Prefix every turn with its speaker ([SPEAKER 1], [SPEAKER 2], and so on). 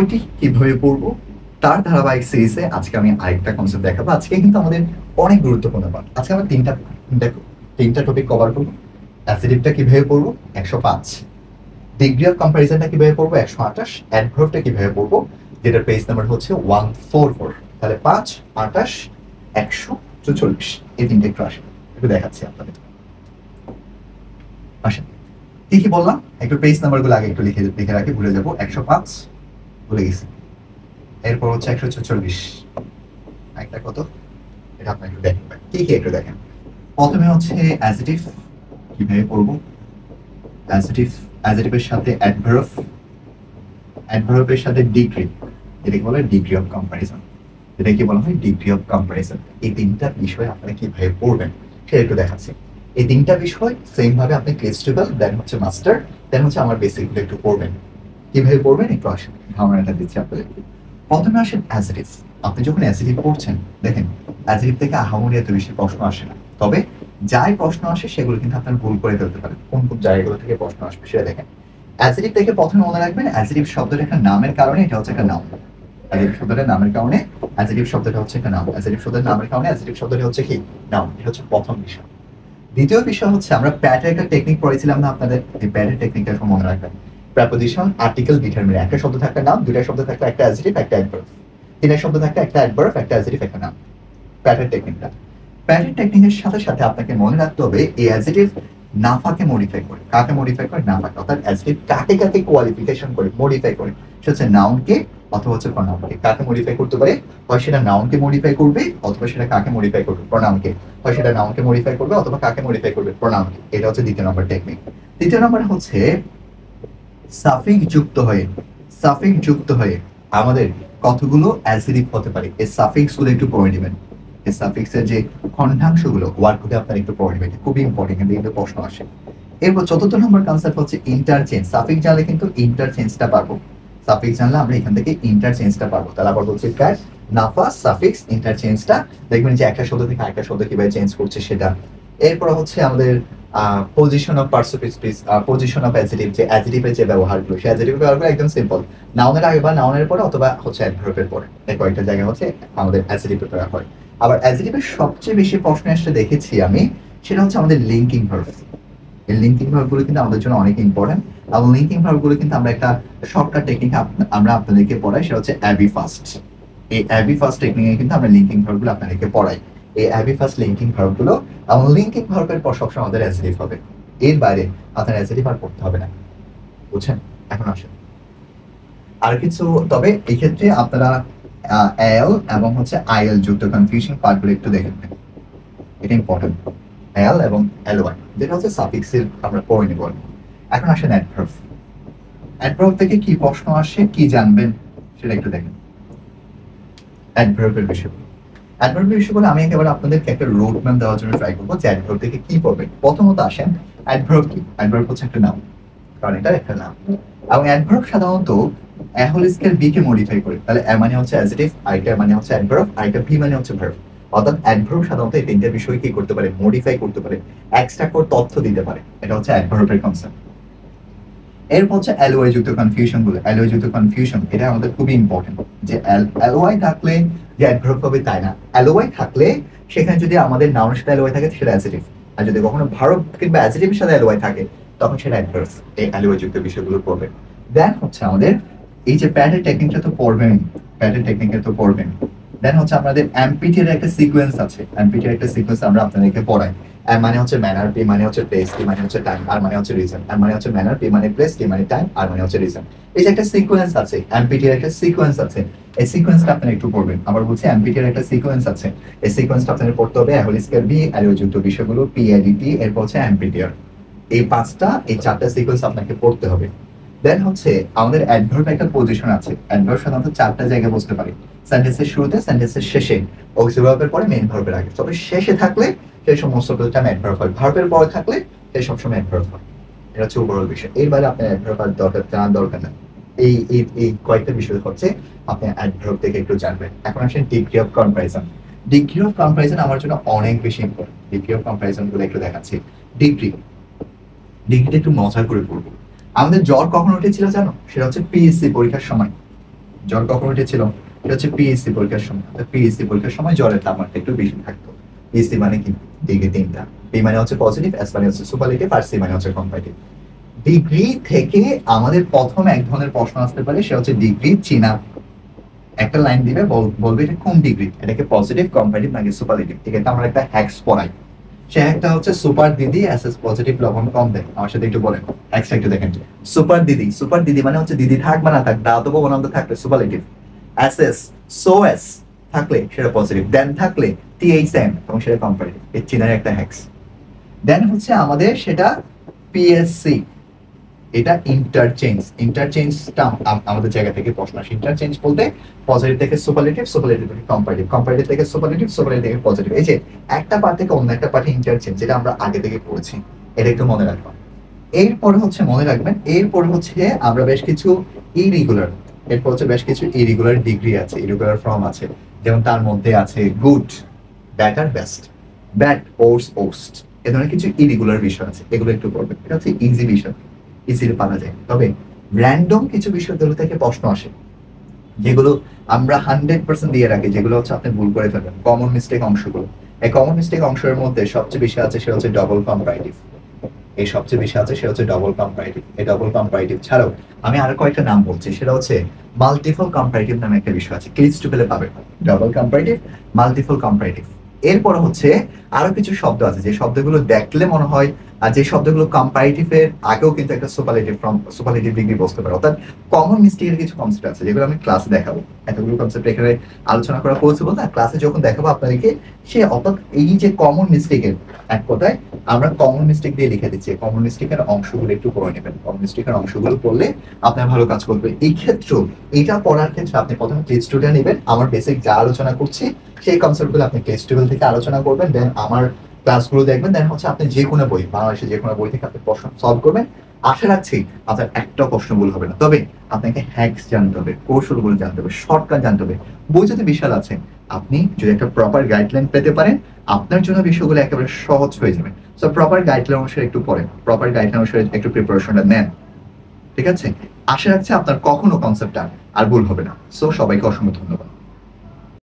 [SPEAKER 1] এটি কিভাবে পড়বো তার ধারাবাহিক সিরিজে আজকে আমি আরেকটা কনসেপ্ট দেখাবো। আজকে কিন্তু আমাদের অনেক গুরুত্বপূর্ণ পার্ট। আজকে আমরা তিনটা টপিক কভার করবো। অ্যাসিডিভটা কিভাবে পড়বো 105, ডিগ্রি অফ কম্পারিজনটা কিভাবে পড়বো 128, অ্যাডভার্বটা কিভাবে পড়বো যেটার পেজ নাম্বার হচ্ছে 144। তাহলে 5, 28, 144 এই তিনটে একটু আসেন, একটু দেখাচ্ছি আপনাদের। আসেন, কি কি বললাম একটু পেজ নাম্বার গুলো আগে একটু লিখে রাখি, ভুলে যাবো। 105 ভুলে গেছি, এরপর হচ্ছে 144, একটা কত এটা আপনি একটু দেখেন, কি কি একটু দেখেন। প্রথমে হচ্ছে অ্যাডজেক্টিভ কিভাবে পড়বো। অ্যাডজেক্টিভের সাথে অ্যাডভার্ব, অ্যাডভার্বের সাথে ডিগ্রি, যেটাকে বলে ডিগ্রি অফ কম্পারিজন, যেটাকে বলা হয় ডিগ্রি অফ কম্পারিজন। এই তিনটা বিষয় আপনারা কিভাবে পড়বেন সেটা একটু দেখাচ্ছি। এই তিনটা বিষয় সেম ভাবে আপনি ক্রিস্টেবল, দেন হচ্ছে মাস্টার, দেন হচ্ছে আমার বেসিকগুলো একটু পড়বেন। কিভাবে পড়বেন একটু আসেন, ধারণাটা দিচ্ছি আপনাদের। প্রথমে আসেন অ্যাডজেক্টিভ। আপনি যখন অ্যাডজেক্টিভ পড়ছেন দেখেন অ্যাডজেক্টিভ থেকে আহামরি এত বেশি প্রশ্ন আসে না, তবে যাই প্রশ্ন আসে সেগুলো কিন্তু আপনার ভুল করে ফেলতে পারেন। কোন কোন জায়গাগুলো থেকে প্রশ্ন আসবে সেটা দেখেন। অ্যাডজেক্টিভ থেকে প্রথমে মনে রাখবেন অ্যাডজেক্টিভ শব্দটা একটা নামের কারণে এটা হচ্ছে একটা নাউন। অ্যাডজেক্টিভ শব্দটা নামের কারণে অ্যাডজেক্টিভ শব্দটা হচ্ছে একটা নাউন। অ্যাডজেক্টিভ শব্দের নামের কারণে অ্যাডজেক্টিভ শব্দটা হচ্ছে কি নাউন। এটা হচ্ছে প্রথম বিষয়। দ্বিতীয় বিষয় হচ্ছে আমরা প্যাটের একটা টেকনিক পড়েছিলাম না আপনাদের, এই প্যাটের টেকনিকটা এখন মনে রাখবেন। Preposition, article, determiner. একটা শব্দ থাকলে নাম, দুইটা শব্দ থাকলে একটা অ্যাডজেক্টিভ একটা অ্যাডভার্ব, তিনটা শব্দ থাকলে একটা অ্যাডভার্ব একটা অ্যাডজেক্টিভ একটা নাম। প্যাটের টেকনিকটা, প্যাটের টেকনিকের সাথে সাথে আপনাকে মনে রাখতে হবে এই অ্যাডজেক্টিভ নাফাকে মডিফাই করে। কাকে মডিফাই করে? নাফাকে। অর্থাৎ অ্যাডজেক্টিভ কাকে কাকে কোয়ালিফিকেশন করে, মডিফাই করে। সেটা হচ্ছে নাউনকে অথবা হচ্ছে প্রনাউনকে। কাকে মডিফাই করতে পারে? হয় সেটা নাউনকে মডিফাই করবে অথবা সেটা কাকে মডিফাই করবে? প্রনাউনকে। হয় সেটা নাউনকে মডিফাই করবে অথবা কাকে মডিফাই করবে? প্রনাউনকে। এটা হচ্ছে দ্বিতীয় নম্বর টেকনিক। তৃতীয় নম্বর হচ্ছে সাফিক্স যুক্ত হয়ে, সাফিক্স যুক্ত হয়ে আমাদের কতগুলো অ্যাডজেক্টিভ হতে পারে এই সাফিক্স গুলো একটু পড়ে নেবেন। এই সাফিক্সের যে খণ্ডাংশগুলো ওয়ার্ডগুলো আপনারা একটু পড়ে নেবেন, খুবই ইম্পর্টেন্ট, কিন্তু প্রশ্ন আসে। এরপর চতুর্থ নম্বর কনসেপ্ট হচ্ছে ইন্টারচেঞ্জ। সাফিক্স জানলে কিন্তু ইন্টারচেঞ্জটা পারবো। সাফিক্স জানলে আমরা এখান থেকে ইন্টারচেঞ্জটা পারবো। তাহলে আবার বলছি প্যাট, নাফা, সাফিক্স, ইন্টারচেঞ্জটা দেখবেন যে একটা শব্দ থেকে আরেকটা শব্দ কিভাবে চেঞ্জ করছে সেটা। এরপর হচ্ছে আমাদের position of participles, position of adjective, যে অ্যাডজেক্টিভের যে ব্যবহারগুলো, সেই অ্যাডজেক্টিভ ব্যবহারগুলো একদম সিম্পল। নাউনের আগে বা নাউনের পরে অথবা হচ্ছে অ্যাডভার্বের পরে, এই কয়েকটা জায়গা হচ্ছে আমাদের অ্যাডজেক্টিভের ব্যবহার হয়। আবার অ্যাডজেক্টিভের সবচেয়ে বেশি প্রশ্ন আসতে দেখেছি আমি, সেটা হচ্ছে আমাদের লিঙ্কিং ভার্ব। এই লিঙ্কিং ভার্বগুলো কিন্তু আমাদের জন্য অনেক ইম্পর্টেন্ট। এবং লিঙ্কিং ভার্বগুলো কিন্তু আমরা একটা শর্টকাট টেকনিক আমরা আপনাদেরকে পড়াই, সেটা হচ্ছে অ্যাবি ফাস্ট। এই অ্যাবি ফাস্ট টেকনিকে কিন্তু আমরা লিঙ্কিং ভার্বগুলো আপনাদেরকে পড়াই। এই অ্যাবি ফাস্ট লিঙ্কিং ভার্বগুলো এবং লিঙ্কিং ভার্বের পর সবসময় আমাদের অ্যাডজেক্টিভ হবে। এর বাইরে আপনার অ্যাডজেক্টিভ আর পড়তে হবে না, বুঝছেন? এখন আসেন আর কিছু, তবে এই ক্ষেত্রে আপনারা এল এবং হচ্ছে আইএল যুক্ত কনফিউশন পার্টগুলো একটু দেখে নেবেন, এটা ইম্পর্টেন্ট। এল এবং এলওয়াই যেটা হচ্ছে সাফিক্সের আমরা পড়ে নেব। এখন আসেন অ্যাডভার্ব। অ্যাডভার্ব থেকে কি প্রশ্ন আসে, কি জানবেন সেটা একটু দেখেন। অ্যাডভার্বের বিষয়গুলো, অ্যাডভার্বের বিষয়গুলো আমি একেবারে আপনাদেরকে একটা রোড ম্যাপ দেওয়ার জন্য ট্রাই করবো যে অ্যাডভার্ব থেকে কি পড়বেন। প্রথমত আসেন অ্যাডভার্ব কি। অ্যাডভার্ব হচ্ছে একটা নাম, কারণ এটা একটা নাম। এবং অ্যাডভার্ব সাধারণত এ হোল স্কেল বি কে মডিফাই করে। তাহলে এ মানে হচ্ছে অ্যাডজেক্টিভ, আইটা মানে হচ্ছে অ্যাডভার্ব, আইটা ভি মানে হচ্ছে ভার্ব। অর্থাৎ অ্যাডভার্ব সাধারণত এই তিনটা বিষয় কি করতে পারে? মডিফাই করতে পারে, এক্সট্রা করে তথ্য দিতে পারে। এটা হচ্ছে অ্যাডভার্বের কনসেপ্ট। এরপর হচ্ছে এলওয়াই যুক্ত কনফিউশন গুলো। এলওয়াই যুক্ত কনফিউশন এটা আমাদের খুবই ইম্পর্টেন্ট, যে এলওয়াই থাকলে যে অ্যাডভার্ব হবে তাই না। এলওয়াই থাকলে সেখানে যদি আমাদের নাউনের সাথে এলওয়াই থাকে সেটা অ্যাডজেক্টিভ, আর যদি কখনো ভার্ব কিংবা অ্যাডজেক্টিভের সাথে এলওয়াই থাকে তখন সেটা অ্যাডভার্ব। এই এলওয়াই যুক্ত বিষয়গুলো পড়বে। দেন হচ্ছে আমাদের এই যে প্যাটের টেকনিকটা তো পড়বেন, প্যাটের টেকনিকটা তো পড়বেন। দেন হচ্ছে আমাদের এমপিটি এর একটা সিকোয়েন্স আছে। এমপিটি এর একটা সিকোয়েন্স আমরা আপনাদেরকে পড়াই। এম মানে হচ্ছে ম্যানার, পি মানে হচ্ছে প্লেস, টি মানে হচ্ছে টাইম, আর মানে হচ্ছে রিজন। এম মানে হচ্ছে ম্যানার, পি মানে প্লেস, টি মানে টাইম, আর মানে হচ্ছে রিজন। এই যে একটা সিকোয়েন্স আছে, এমপিটি এর একটা সিকোয়েন্স আছে, এই সিকোয়েন্সটা আপনারা একটু পড়বেন। আবার বলছি এমপিটি এর একটা সিকোয়েন্স আছে, এই সিকোয়েন্সটা আপনাদের পড়তে হবে। হোল স্কেল বি, এলওয়াই যুক্ত বিষয়গুলো, পি এডিটি, এরপর হচ্ছে এমপিটি এর। এই এই চারটা সিকোয়েন্স আপনাকে পড়তে হবে। দেন হচ্ছে আমাদের অ্যাডভার্ব একটা পজিশন আছে। অ্যাডভার্ব সাধারণত চারটা জায়গায় বসতে পারে, সেন্টেন্সের শুরুতে, সেন্টেন্সের শেষে, অক্সিলারি ভার্বের পরে, মেইন ভার্বের আগে। তবে শেষে থাকলে সেই সমস্ত টাইম অ্যাডভার্ব হয়, ভার্বের পরে থাকলে সেই সবসময় অ্যাডভার্ব হয়। এটা হচ্ছে ওভারঅল বিষয়। এর বাইরে আপনার অ্যাডভার্ব আর জানার দরকার নেই। এই এই এই কয়েকটা বিষয় হচ্ছে আপনি অ্যাডভার্ব থেকে একটু জানবেন। এখন আসেন degree of comparison. Degree of comparison আমার জন্য অনেক বেশি ইম্পর্টেন্ট। ডিগ্রি অফ কম্পারিজন গুলো একটু দেখাচ্ছি। ডিগ্রিটা একটু মজা করে পড়বো। আমাদের জ্বর কখন উঠেছিল জানো? সেটা হচ্ছে পিএসসি পরীক্ষার সময়। জ্বর কখন উঠেছিল? এটা হচ্ছে পিএসসি পরীক্ষার সময়। পিএসসি পরীক্ষার সময় জ্বরের তাপমাত্রা একটু বেশি থাকতো। পিএসসি মানে কি? ডিগ্রি তিনটা। পি মানে হচ্ছে পজিটিভ, এস মানে হচ্ছে সুপারলেটিভ, আর সি মানে হচ্ছে কম্পারেটিভ। ডিগ্রি থেকে আমাদের প্রথম এক ধরনের প্রশ্ন আসতে পারে, সে হচ্ছে ডিগ্রি চিনা। একটা লাইন দিবে, বলবে এটা কোন ডিগ্রি, এটাকে পজিটিভ, কম্পারেটিভ নাকি সুপারলেটিভ। ঠিক আছে, আমরা একটা হ্যাক্স পড়াই। সে একটা হচ্ছে সুপার দিদি এসএস পজিটিভ লবণ কম দেয়। আমার সাথে একটু বলেন, হ্যাক্সটা একটু দেখেন। সুপার দিদি, সুপার দিদি মানে হচ্ছে দিদি থাক বা না থাক, দাঁত বনান্ত থাকলে সুপারলেটিভ। এসএস সোএস থাকলে সেটা পজিটিভ, দেন থাকলে টিএইচএন এবং সেটা কম্পারেটিভ। এই চিনার একটা হ্যাক্স। দেন হচ্ছে আমাদের সেটা পিএসসি, এটা ইন্টারচেঞ্জ। ইন্টারচেঞ্জটা আমাদের জায়গা থেকে প্রশ্ন আসে। ইন্টারচেঞ্জ বলতে পজিটিভ থেকে সুপারলেটিভ, সুপারলেটিভ থেকে কম্পারেটিভ, কম্পারেটিভ থেকে সুপারলেটিভ, সুপারলেটিভ থেকে পজিটিভ। এই যে একটা পার্ট থেকে অন্য একটা পার্টে ইন্টারচেঞ্জ, যেটা আমরা আগে থেকে পড়েছি, এটা একটু মনে রাখবেন। এরপরে হচ্ছে মনে রাখবেন, এরপরে হচ্ছে আমরা বেশ কিছু ইরেগুলার, এরপর হচ্ছে বেশ কিছু ইরেগুলার ডিগ্রি আছে, ইরেগুলার ফর্ম আছে। যেমন তার মধ্যে আছে good, better, best, bad, ওর্স, worst. এ ধরনের কিছু ইরেগুলার বিষয় আছে, এগুলো একটু পড়বেন। এটা হচ্ছে ইজি বিষয়, ইজিলি পারা যায়। তবে র্যান্ডম কিছু বিষয়গুলো থেকে প্রশ্ন আসে, যেগুলো আমরা 100% দিয়ে রাখি, যেগুলো হচ্ছে আপনি ভুল করে ফেলবেন, কমন মিস্টেক অংশগুলো। এই কমন মিস্টেক অংশের মধ্যে সবচেয়ে বেশি আছে সেটা হচ্ছে ডবল কম্পারেটিভ। এই সবচেয়ে বেশি আছে সেটা হচ্ছে ডবল কম্পারেটিভ। এই ডবল কম্পারেটিভ ছাড়াও আমি আরো কয়েকটা নাম বলছি, সেটা হচ্ছে মাল্টিপল কম্পারেটিভ নামে একটা বিষয় আছে, ক্লিজ টু পেলে পাবে। Double comparative, multiple comparative. এরপর হচ্ছে আরো কিছু শব্দ আছে, যে শব্দগুলো দেখলে মনে হয়, আর যে শব্দগুলো কম্পারেটিভ এর আগেও কিন্তু একটা সুপারলেটিভ ফ্রম সুপারলেটিভ ডিগ্রি বসতে পারে। অর্থাৎ কমন মিস্টেকের কিছু কনসেপ্ট আছে, যেগুলো আমি ক্লাসে দেখাবো। এতগুলো কনসেপ্ট এখানে আলোচনা করা পসিবল না, ক্লাসে যখন দেখাবো আপনাদেরকে, সে অর্থাৎ এই যে কমন মিস্টেকের, এক কথায় আমরা কমন মিস্টেক দিয়ে লিখে দিচ্ছি, কমন মিস্টেকের অংশগুলো একটু পড়ে নেবেন। কমন মিস্টেকের অংশগুলো পড়লে আপনার ভালো কাজ করবে। এই ক্ষেত্রে এটা পড়ার ক্ষেত্রে আপনি প্রথমে ক্লিজ টুটা নেবেন। আমার বেসিক যা আলোচনা করছি সেই কনসেপ্টগুলো আপনি ক্লিজ টেবিল থেকে আলোচনা করবেন, দেন আমার ক্লাসগুলো দেখবেন, দেন হচ্ছে আপনি যে কোনো বই, বাংলাদেশে যে কোনো বই থেকে আপনি প্রশ্ন সলভ করবেন। আশা রাখছি আপনার একটা প্রশ্ন ভুল হবে না। তবে আপনাকে হ্যাক্স জানতে হবে, কৌশলগুলো জানতে হবে, শর্টকাট জানতে হবে। বই যদি বিশাল আছে, আপনি যদি একটা প্রপার গাইডলাইন পেতে পারেন, আপনার জন্য বিষয়গুলো একেবারে সহজ হয়ে যাবে। সো প্রপার গাইডলাইন অনুসারে একটু পড়েন, প্রপার গাইডলাইন অনুসারে একটু প্রিপারেশনটা নেন। ঠিক আছে, আশা রাখছি আপনার কখনো কনসেপ্টটা আর ভুল হবে না। সো সবাইকে অসংখ্য ধন্যবাদ।